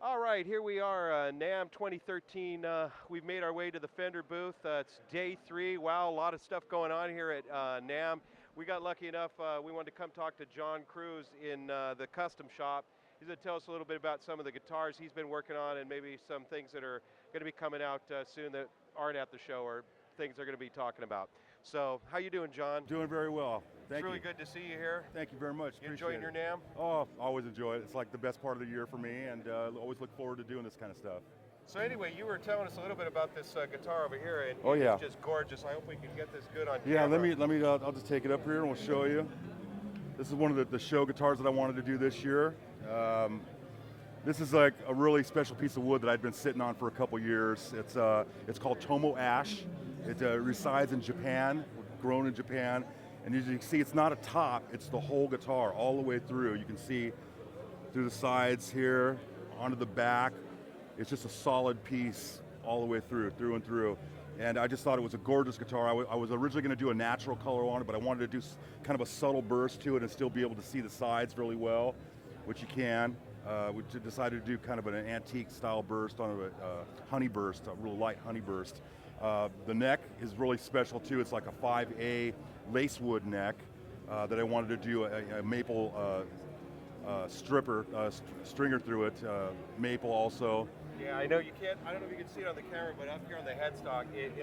All right, here we are, NAMM 2013. We've made our way to the Fender booth. It's day 3. Wow, a lot of stuff going on here at NAMM. We got lucky enough, we wanted to come talk to John Cruz in the custom shop. He's going to tell us a little bit about some of the guitars he's been working on and maybe some things that are going to be coming out soon that aren't at the show or things they're going to be talking about. So, how you doing, John? Doing very well. Thank It's really you. good to see you here. Thank you very much. You enjoying your NAMM? Oh, always enjoy it. It's like the best part of the year for me, and always look forward to doing this kind of stuff. So anyway, you were telling us a little bit about this guitar over here, and Oh, yeah. it's just gorgeous. I hope we can get this good on Yeah, camera. let me. I'll just take it up here and we'll show you. This is one of the show guitars that I wanted to do this year. This is like a really special piece of wood that I'd been sitting on for a couple years. It's called Tomo Ash. It resides in Japan, grown in Japan. And as you can see, it's not a top, it's the whole guitar, all the way through. You can see through the sides here, onto the back. It's just a solid piece all the way through and through. And I just thought it was a gorgeous guitar. I was originally going to do a natural color on it, but I wanted to do kind of a subtle burst to it and still be able to see the sides really well, which you can. We decided to do kind of an antique style burst on a honey burst, a real light honey burst. The neck is really special too. It's like a 5A lacewood neck that I wanted to do a maple stringer through it, maple also. Yeah, I know you can't, I don't know if you can see it on the camera, but up here on the headstock, it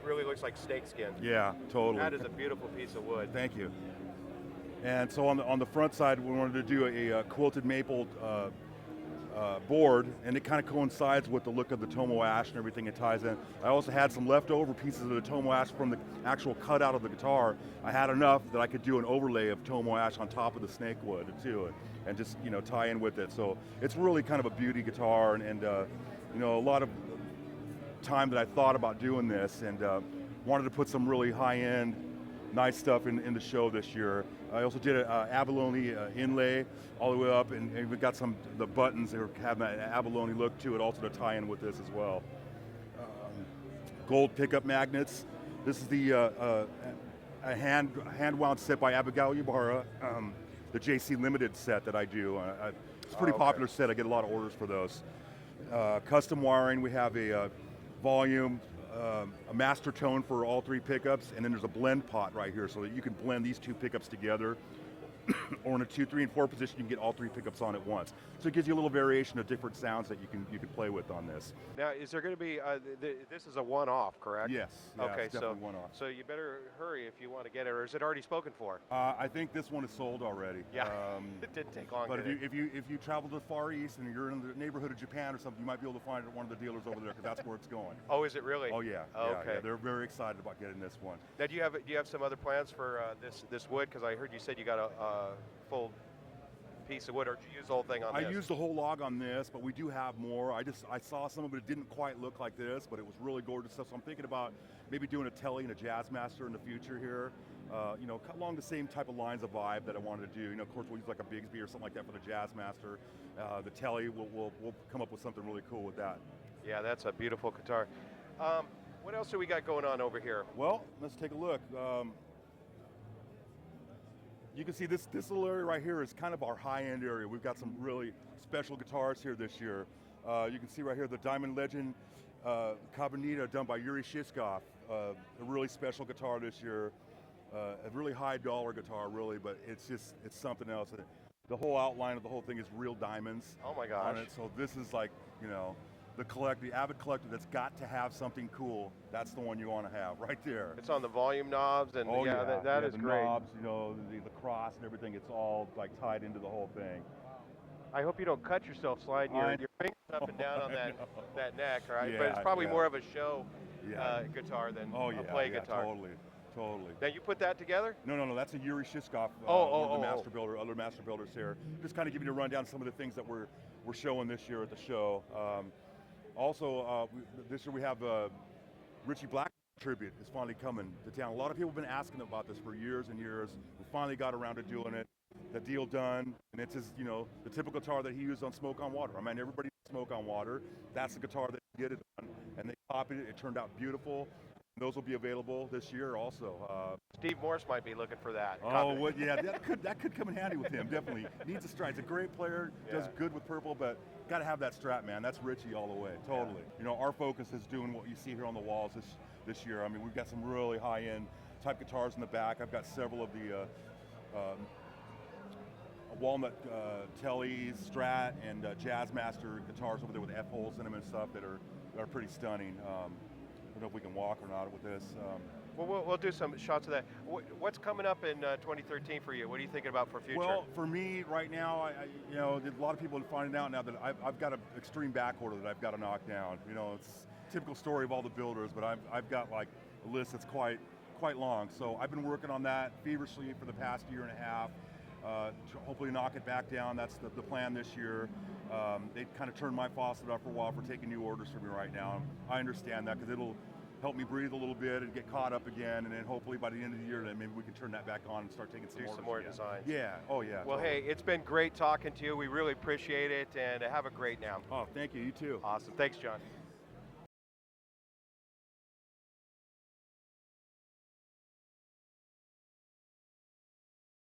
really looks like snakeskin. Yeah, totally. That is a beautiful piece of wood. Thank you. And so on the front side, we wanted to do a quilted maple board, and it kind of coincides with the look of the Tomo Ash and everything it ties in. I also had some leftover pieces of the Tomo Ash from the actual cutout of the guitar. I had enough that I could do an overlay of Tomo Ash on top of the snake wood too, and just tie in with it. So it's really kind of a beauty guitar, and a lot of time that I thought about doing this, and wanted to put some really high-end, nice stuff in the show this year. I also did an abalone inlay all the way up, and we got the buttons that have that abalone look to it also to tie in with this as well. Gold pickup magnets. This is the a hand wound set by Abigail Ybarra, the JC Limited set that I do. It's a pretty popular set. I get a lot of orders for those. Custom wiring. We have a volume, a master tone for all 3 pickups, and then there's a blend pot right here so that you can blend these 2 pickups together. Or in a 2, 3, and 4 position, you can get all 3 pickups on at once. So it gives you a little variation of different sounds that you can play with on this. Now, is there going to be, this is a one-off, correct? Yes, yeah, okay, it's definitely one-off. So you better hurry if you want to get it, or is it already spoken for? I think this one is sold already. Yeah, it didn't take long. But if you travel to the Far East and you're in the neighborhood of Japan or something, you might be able to find it at one of the dealers over there, because that's where it's going. Oh, is it really? Oh yeah. Okay. Yeah, they're very excited about getting this one. Now, do you have some other plans for this wood? Because I heard you said you got a full piece of wood, or did you use the whole thing on this? I used the whole log on this, but we do have more. I saw some of it didn't quite look like this, but it was really gorgeous stuff. So I'm thinking about maybe doing a Telly and a Jazzmaster in the future here. Along the same type of lines of vibe that I wanted to do. Of course, we'll use like a Bigsby or something like that for the Jazzmaster. The Telly, we'll come up with something really cool with that. Yeah, that's a beautiful guitar. What else do we got going on over here? Well, let's take a look. You can see this little area right here is kind of our high-end area. We've got some really special guitars here this year. You can see right here the Diamond Legend Cabanita done by Yuri Shishkov. A really special guitar this year. A really high dollar guitar, really, but it's something else. The whole outline of the whole thing is real diamonds. Oh my gosh. On it. So this is like, the avid collector that's got to have something cool. That's the one you want to have right there. It's on the volume knobs, and that is the great. knobs, the cross and everything. It's all like tied into the whole thing. I hope you don't cut yourself sliding your fingers up and down on that neck, right? Yeah, but it's probably yeah. more of a show guitar than a play guitar. Totally. Now you put that together? No, that's a Yuri Shishkov, the master builder, other master builders here. Just kind of giving you a rundown of some of the things that we're showing this year at the show. This year we have Richie Black tribute is finally coming to town. A lot of people have been asking about this for years and years. We finally got around to doing it. The deal done, and it's his, the typical guitar that he used on Smoke on Water. I mean, everybody Smoke on Water. That's the guitar that he did it on, and they copied it. It turned out beautiful. Those will be available this year also. Steve Morse might be looking for that. Oh, well, yeah, that could come in handy with him, definitely. Needs a strap. He's a great player, does good with purple, but got to have that strap, man. That's Richie all the way, totally. Yeah. You know, our focus is doing what you see here on the walls this year. I mean, we've got some really high-end type guitars in the back. I've got several of the walnut Tellys, Strat, and Jazzmaster guitars over there with F-holes in them and stuff that are pretty stunning. I don't know if we can walk or not with this. Well, we'll do some shots of that. What's coming up in 2013 for you? What are you thinking about for future? Well, for me right now, you know, a lot of people are finding out now that I've got an extreme back order that I've got to knock down. You know, it's a typical story of all the builders, but I've got like a list that's quite long. So I've been working on that feverishly for the past year and a half. To hopefully knock it back down. That's the plan this year. They kind of turned my faucet off for a while for taking new orders from me right now. I understand that because it'll help me breathe a little bit and get caught up again, and then hopefully by the end of the year, then maybe we can turn that back on and start taking some more designs. Yeah, oh yeah. Well, totally. hey, it's been great talking to you. We really appreciate it, and have a great NAMM. Oh, thank you, you too. Awesome, thanks, John.